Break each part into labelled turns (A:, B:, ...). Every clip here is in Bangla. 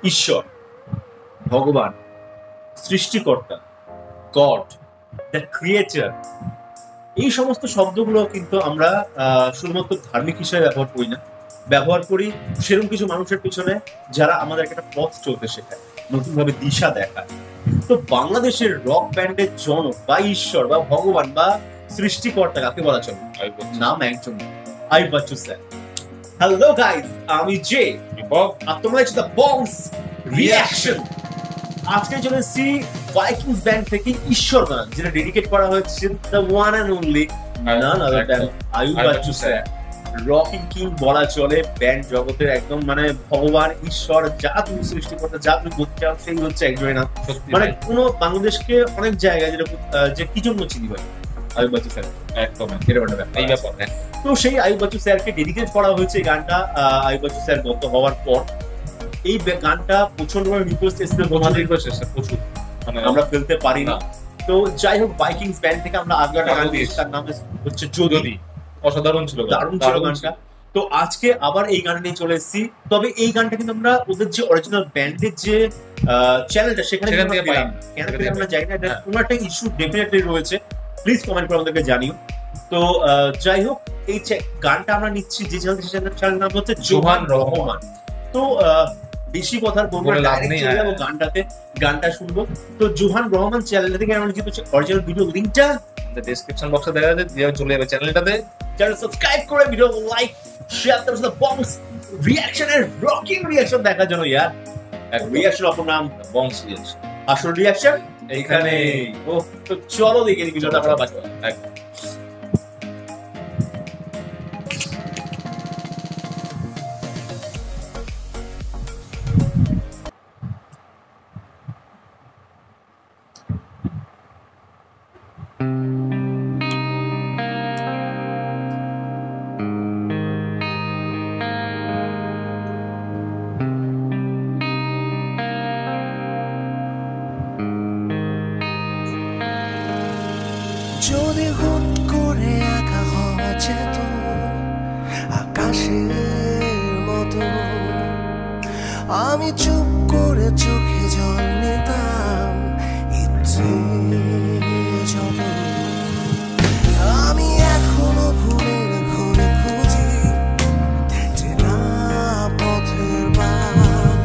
A: ঈশ্বর, ভগবান, সৃষ্টিকর্তা, গড, দ্য ক্রিয়েটর, এই সমস্ত শব্দগুলো কিন্তু আমরা শুধুমাত্র ধার্মিক হিসেবে ব্যবহার করি না, ব্যবহার করি সেরকম কিছু মানুষের পিছনে যারা আমাদেরকে একটা পথ চলতে শেখায়, নতুনভাবে দিশা দেখায়। তো বাংলাদেশের রক ব্যান্ডের জনক বা ঈশ্বর বা ভগবান বা সৃষ্টিকর্তা কাকে বলা চলে? নাম একজন, Ayub Bachchu sir. Hello guys, আমি জে আর তোমরা হচ্ছে দ্য বংস রিঅ্যাকশন। আজকে চলে এসেছি ভাইকিংস ব্যান্ড থেকে ঈশ্বর গান, যেটা ডেডিকেট করা হয়েছে the one and only none other than Ayub Bachchu sir. Rocking king বলা চলে ব্যান্ড জগতের, একদম মানে ভগবান ঈশ্বর, যা তুমি সৃষ্টিকর্তা, যা তুমি করতে চাও সেই হচ্ছে একজনের নাম। মানে কোনো বাংলাদেশকে অনেক জায়গায় যেটা যে কি জন্য চিনি ভাই আইয়ুব বাচ্চু স্যার, একদম এই ব্যাপার। তো সেই আইয়ুব বাচ্চু স্যারকে ডেডিকেট করা হয়েছে এই গানটা। আইয়ুব বাচ্চু স্যার গত হওয়ার পর এই গানটা প্রচন্ড রিকোয়েস্ট এসেছিল, প্রচুর মানে আমরা ফেলতে পারি না। তো যাই হোক, ভাইকিংস ব্যান্ড থেকে আমরা আগে একটা গান দিয়েছি, তার নাম হচ্ছে যদি। অসাধারণ ছিল, দারুণ ছিল গানটা। তো আজকে আবার এই গান নিয়ে চলে এসেছি। তবে এই গানটা কিন্তু আমরা ওদের যে অরিজিনাল ব্যান্ডের যে চ্যানেলটা সেখানে পেলাম, কেন আমরা জানি না, এটা কোনো একটা ইস্যু ডেফিনেটলি রয়েছে। প্লিজ কমেন্ট করে আমাদেরকে জানিও। তো যাই হোক, এই গানটা আমরা নিচ্ছি যে চ্যানেলের নাম হচ্ছে জোহান রহমান। তো বেশি কথা বলবো না, গানটা শুনবো। তো জোহান রহমান চ্যানেল থেকে আমরা কিন্তু অরিজিনাল ভিডিও লিংকটা ডেসক্রিপশন বক্সে দেওয়া আছে, দিয়ে চলে যাবে চ্যানেলটাতে। চ্যানেল সাবস্ক্রাইব করে ভিডিও লাইক শেয়ার করতে দ্য বংস রিঅ্যাকশন এর রকিং রিঅ্যাকশন দেখার জন্য। ইয়ার এক রিঅ্যাকশন অপর নাম বংস রিঅ্যাকশন, আসল রিঅ্যাকশন এইখানে। ও তো চলো দেখে নিই ভিডিওটা আমরা বাঁচবো।
B: যদি হুট করে একা হওয়া যেত আকাশের মতো, আমি চুপ করে চোখে জল নিতাম ইচ্ছে যত। আমি এখনো ভুলের ঘুরে খুঁজি চেনা পথের বাগ,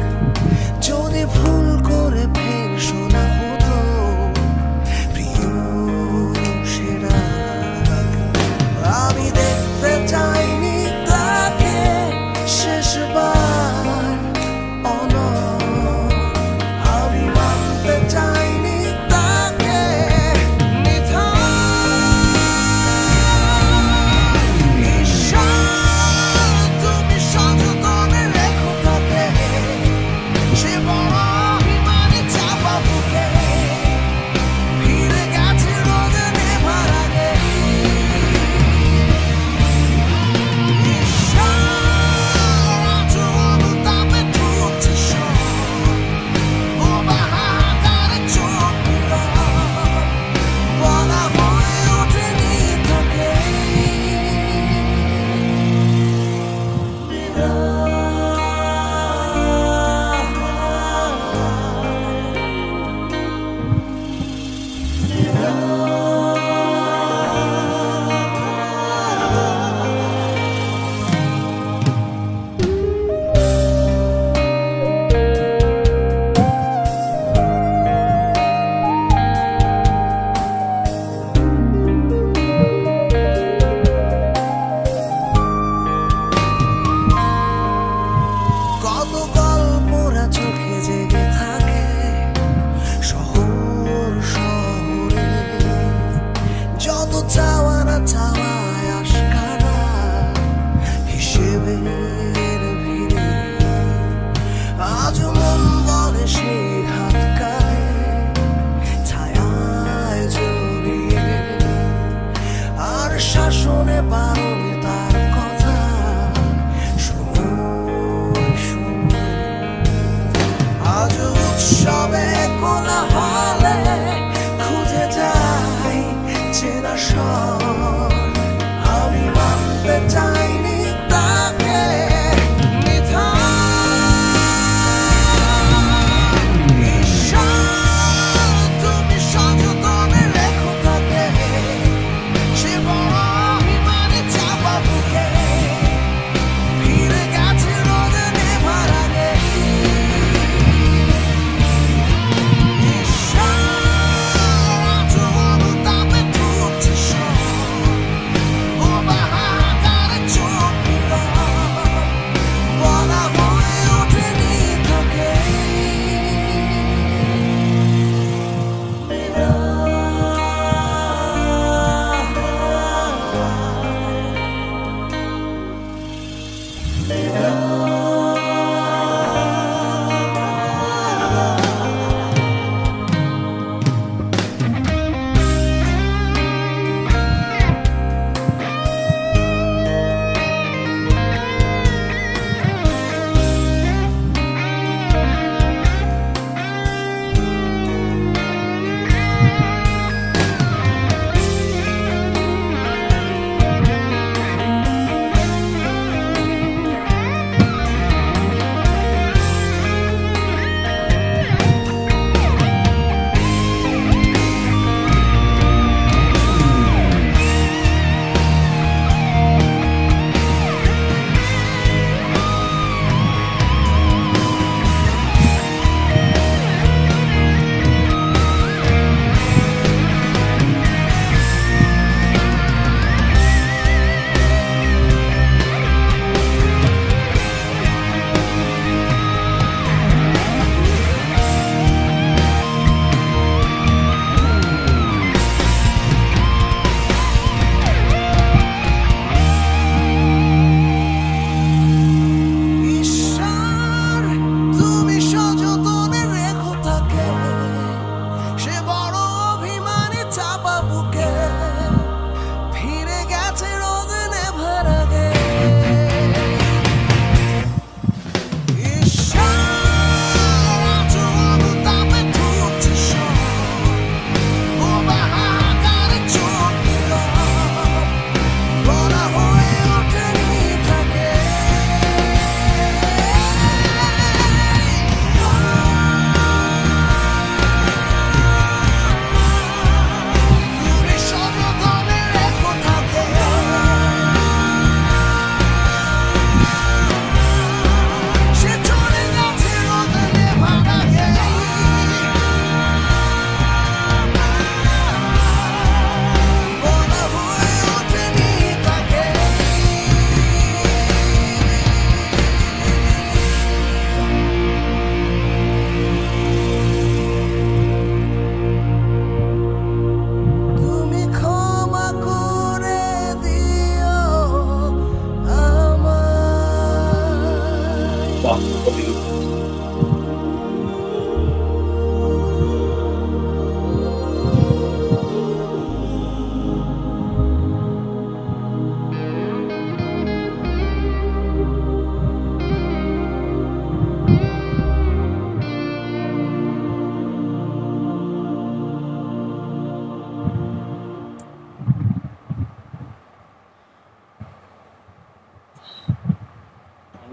B: যদি ভুল করে ফের শোনা হতো প্রিয় সেরা। আমি দেখতে চাইনি তাকে শেষবার, আমি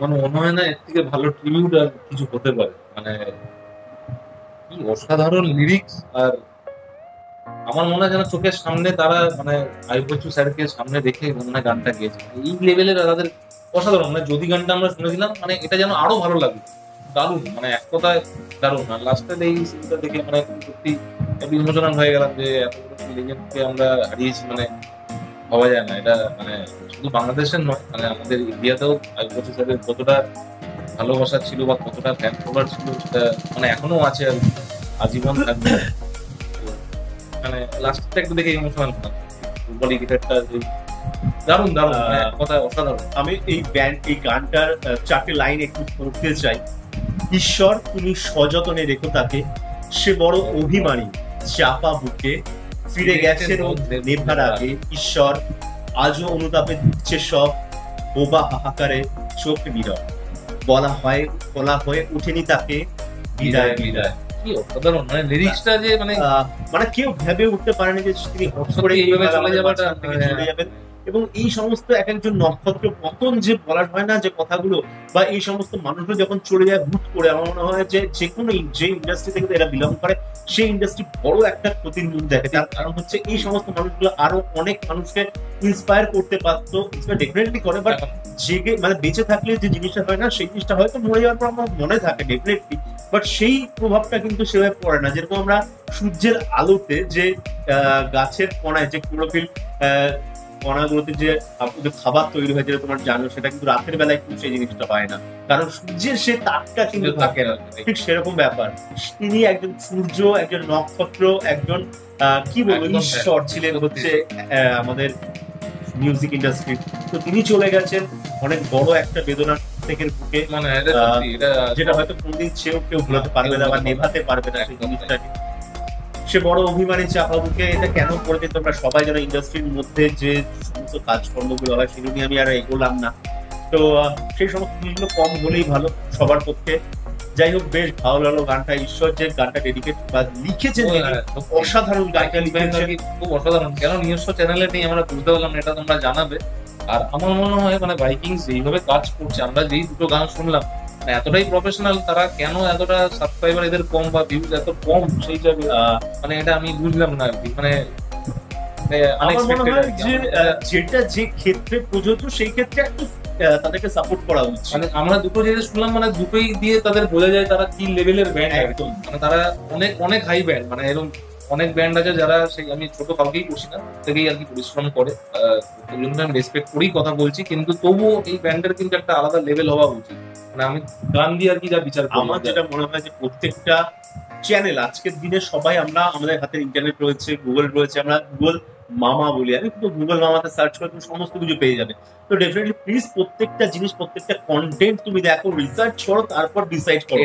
C: মানে মনে হয় না এর থেকে ভালো ট্রিবিউট আর কিছু হতে পারে। মানে কি অসাধারণ লিরিক্স, আর আমার মনে হয় যেন চোখের সামনে তারা মানে আয়ুব বচ্চু স্যারকে সামনে রেখে মনে হয় গানটা গেয়েছে। এই লেভেলের তাদের অসাধারণ। মানে যদি গানটা আমরা শুনেছিলাম মানে এটা যেন আরো ভালো লাগবে, দারুণ, মানে এক কথায় দারুণ। আর লাস্টের এই সিনটা দেখে মানে সত্যি একটু ইমোশনাল হয়ে গেলাম যে এত বড় লেজেন্ডকে আমরা হারিয়েছি, মানে ভাবা যায় না। এটা মানে শুধু বাংলাদেশের নয়, মানে আমাদের ইন্ডিয়াতেও আয়ুব বচ্চু স্যারের কতটা ভালোবাসা ছিল বা কতটা ফ্যান ফলোয়ার ছিল সেটা মানে এখনো আছে আর আজীবন থাকবে। মানে লাস্টটা একটু দেখে ইমোশনাল হলাম। বলি গিটারটা দারুণ দারুণ, মানে এক কথায় অসাধারণ।
A: আমি এই গানটার 4টে লাইন একটু পড়তে চাই। ঈশ্বর তুমি সযতনে রেখো তাকে, সে বড় অভিমানী চাপা বুকে, ফিরে গেছে নেভার আগে। ঈশ্বর আজও অনুতাপে দিচ্ছে সব, বোবা হাহাকারে চোখ নীরব, বলা হয়ে উঠেনি তাকে বিদায় বিদায়।
C: কি অসাধারণ, মানে লিরিক্সটা যে মানে
A: মানে কেউ ভেবে উঠতে পারেনি যে তিনি হট করে
C: এইভাবে চলে যাবাটা
A: চলে যাবেন। এবং এই সমস্ত এক একজন নক্ষত্র পতন যে বলার হয় না যে কথাগুলো, বা এই সমস্ত মানুষগুলো যখন চলে যায় হুট করে, আমার মনে হয় যে যে কোনো যে ইন্ডাস্ট্রি থেকে এরা বিলং করে সেই ইন্ডাস্ট্রি বড় একটা ক্ষতির মুখ দেখে। তার কারণ হচ্ছে এই সমস্ত মানুষগুলো আরো অনেক মানুষকে ইন্সপায়ার করতে পারতো, ইন্সপায়ার ডেফিনেটলি করে, বাট জেগে মানে বেঁচে থাকলে যে জিনিসটা হয় না সেই জিনিসটা হয়তো মরে যাওয়ার পর আমার মনে থাকে ডেফিনেটলি, বাট সেই প্রভাবটা কিন্তু সেভাবে পড়ে না। যেরকম আমরা সূর্যের আলোতে যে গাছের কণায় যে ক্লোরোফিল কণাগুলোতে যে খাবার তৈরি হয় যেটা তোমার জানো, সেটা কিন্তু রাতের বেলায় কিন্তু সেই জিনিসটা হয় না, কারণ সূর্যের সে তাপটা কিন্তু থাকে না। ঠিক সেরকম ব্যাপার, তিনি একজন সূর্য, একজন নক্ষত্র, একজন কি বলবো ঈশ্বর ছিলেন হচ্ছে আমাদের মিউজিক ইন্ডাস্ট্রি। তো তিনি চলে গেছেন অনেক বড় একটা বেদনার থেকে বুকে,
C: মানে
A: যেটা হয়তো কোনদিন কেউ ভুলাতে পারবে না বা নেভাতে পারবে না সেই জিনিসটাকে। সে বড় অভিমানী চাপা বুকে, এটা কেন করবে তোমরা সবাই যেন ইন্ডাস্ট্রির মধ্যে যে সমস্ত কাজকর্মগুলো হয় সেগুলো নিয়ে আমি আর এগোলাম না। তো সেই সমস্ত জিনিসগুলো কম হলেই ভালো সবার পক্ষে। যাই হোক, বেশ ভালো লাগলো গানটা। ঈশ্বর যে গানটা ডেডিকেট বা লিখেছেন, অসাধারণ গানটা লিখেছেন,
C: খুব অসাধারণ। কেন নিজস্ব চ্যানেলে নেই আমরা বুঝতে পারলাম না, এটা তোমরা জানাবে। আর আমার মনে হয় মানে ভাইকিংস এইভাবে কাজ করছে, আমরা যেই দুটো গান শুনলাম এতটাই প্রফেশনাল, তারা কেন এতটা সাবস্ক্রাইবার এদের কম বা ভিউজ এত কম সেই হিসাবে মানে এটা আমি বুঝলাম না আর কি। মানে
A: যেটা যে ক্ষেত্রে প্রযোজ্য সেই ক্ষেত্রে একটু তাদেরকে সাপোর্ট করা উচিত।
C: মানে আমরা দুটো জিনিস শুনলাম, মানে দুটোই দিয়ে তাদের বোঝা যায় তারা কি লেভেলের ব্যান্ড একদম। মানে তারা অনেক অনেক হাই ব্যান্ড, মানে এরকম অনেক ব্যান্ড আছে যারা সেই আমি ছোট কাউকেই করছি না থেকেই আর কি পরিশ্রম করে, আমি রেসপেক্ট করেই কথা বলছি, কিন্তু তবুও এই ব্যান্ডের কিন্তু একটা আলাদা লেভেল হওয়া উচিত। মানে আমি গান দিয়ে আর কি যা বিচার করি,
A: আমার যেটা মনে হয় যে প্রত্যেকটা চ্যানেল আজকের দিনে সবাই আমরা আমাদের হাতে ইন্টারনেট রয়েছে, গুগল রয়েছে, আমরা গুগল মামা বলি, আমি কিন্তু গুগল মামাতে সার্চ করে তুমি সমস্ত কিছু পেয়ে যাবে। তো ডেফিনেটলি প্লিজ প্রত্যেকটা জিনিস, প্রত্যেকটা কন্টেন্ট তুমি দেখো, রিসার্চ করো, তারপর ডিসাইড করো।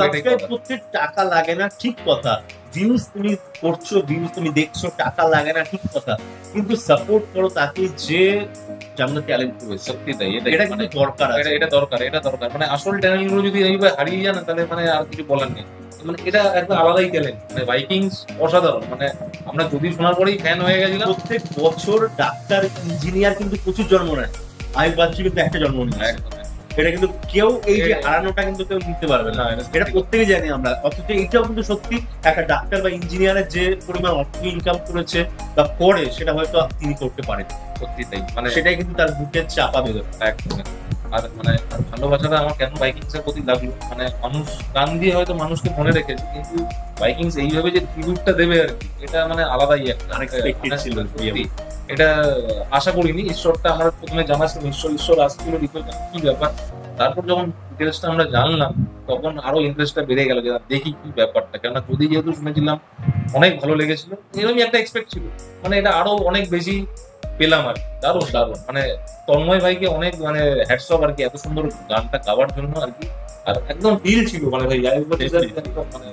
A: সাবস্ক্রাইব করতে টাকা লাগে না, ঠিক কথা। ভিউজ তুমি করছো, ভিউজ তুমি দেখছো, টাকা লাগে না, ঠিক কথা, কিন্তু সাপোর্ট করো তাকে যে যেমন ট্যালেন্ট রয়েছে।
C: সত্যি তাই,
A: এটা কিন্তু দরকার আছে,
C: এটা দরকার। মানে আসল ট্যালেন্টগুলো যদি এইভাবে হারিয়ে যান তাহলে মানে আর কিছু বলার নেই। মানে এটা একটা আলাদাই ট্যালেন্ট, মানে ভাইকিংস অসাধারণ। মানে আমরা যদি শোনার পরেই ফ্যান হয়ে গেছিলাম।
A: প্রত্যেক বছর ডাক্তার, ইঞ্জিনিয়ার কিন্তু প্রচুর জন্ম নেয়, আয়ুব বাচ্চু কিন্তু একটা জন্ম নেয়। এটা কিন্তু কেউ এই যে হারানোটা কিন্তু কেউ নিতে পারবে না, এটা প্রত্যেকে জানি আমরা। অথচ এইটাও কিন্তু সত্যি একটা ডাক্তার বা ইঞ্জিনিয়ারের যে পরিমাণ অর্থ ইনকাম করেছে বা করে, সেটা হয়তো তিনি করতে পারেন।
C: সত্যি তাই, মানে
A: সেটাই কিন্তু তার বুকের চাপা বেদনা
C: একদম। আর মানে ভালোবাসাটা আমার কেন ভাইকিংস এর প্রতি লাগলো, মানে মানুষ গান দিয়ে হয়তো মানুষকে মনে রেখেছে, কিন্তু ভাইকিংস এইভাবে যে ট্রিবিউটটা দেবে আর কি, এটা মানে আলাদাই একটা
A: আনএক্সপেক্টেড ছিল।
C: এটা আশা করিনি। ঈশ্বরটা আমার প্রথমে জানা ছিল, ঈশ্বর আসছিল কি ব্যাপার। তারপর যখন ডিটেলসটা আমরা জানলাম তখন আরো ইন্টারেস্টটা বেড়ে গেল যে দেখি কি ব্যাপারটা। কেননা যদি যেহেতু শুনেছিলাম অনেক ভালো লেগেছিল, এরকমই একটা এক্সপেক্ট ছিল, মানে এটা আরো অনেক বেশি পেলাম আর কি। দারুণ দারুণ, মানে তন্ময় ভাইকে অনেক মানে হ্যাটস অফ আর কি, এত সুন্দর গানটা গাওয়ার জন্য আর কি। আর একদম ফিল ছিল, মানে ভাই মানে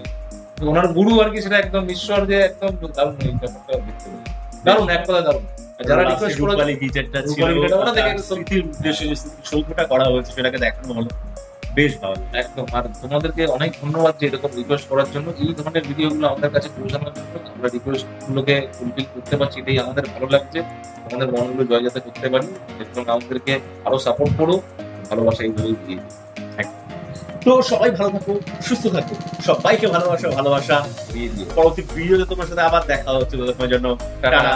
C: ওনার গুরু আর কি, সেটা একদম ঈশ্বর যে একদম দারুণ দারুণ, এক কথা দারুণ। যারা রিকোয়েস্ট করে
A: গিটারটা ছিল, ওটা দেখে স্মৃতির উদ্দেশ্যে যে সৌধটা করা হয়েছে সেটাকে দেখানো হলো, বেশ ভালো একদম।
C: আর তোমাদেরকে অনেক ধন্যবাদ যে এরকম রিকোয়েস্ট করার জন্য, এই ধরনের ভিডিওগুলো আমাদের কাছে পৌঁছানোর জন্য। আমরা রিকোয়েস্ট গুলোকে ফুলফিল করতে পারছি, এটাই আমাদের ভালো লাগছে। আমাদের মনগুলো জয় যাতে করতে পারি, এবং আমাদেরকে আরো সাপোর্ট করো। ভালোবাসা এইভাবেই দিয়ে দিই।
A: তো সবাই ভালো থাকো, সুস্থ থাকো, সবাইকে ভালোবাসা
C: দিয়ে দিও।
A: পরবর্তী ভিডিওতে তোমার সাথে আবার দেখা হচ্ছে, তোমার জন্য টাটা।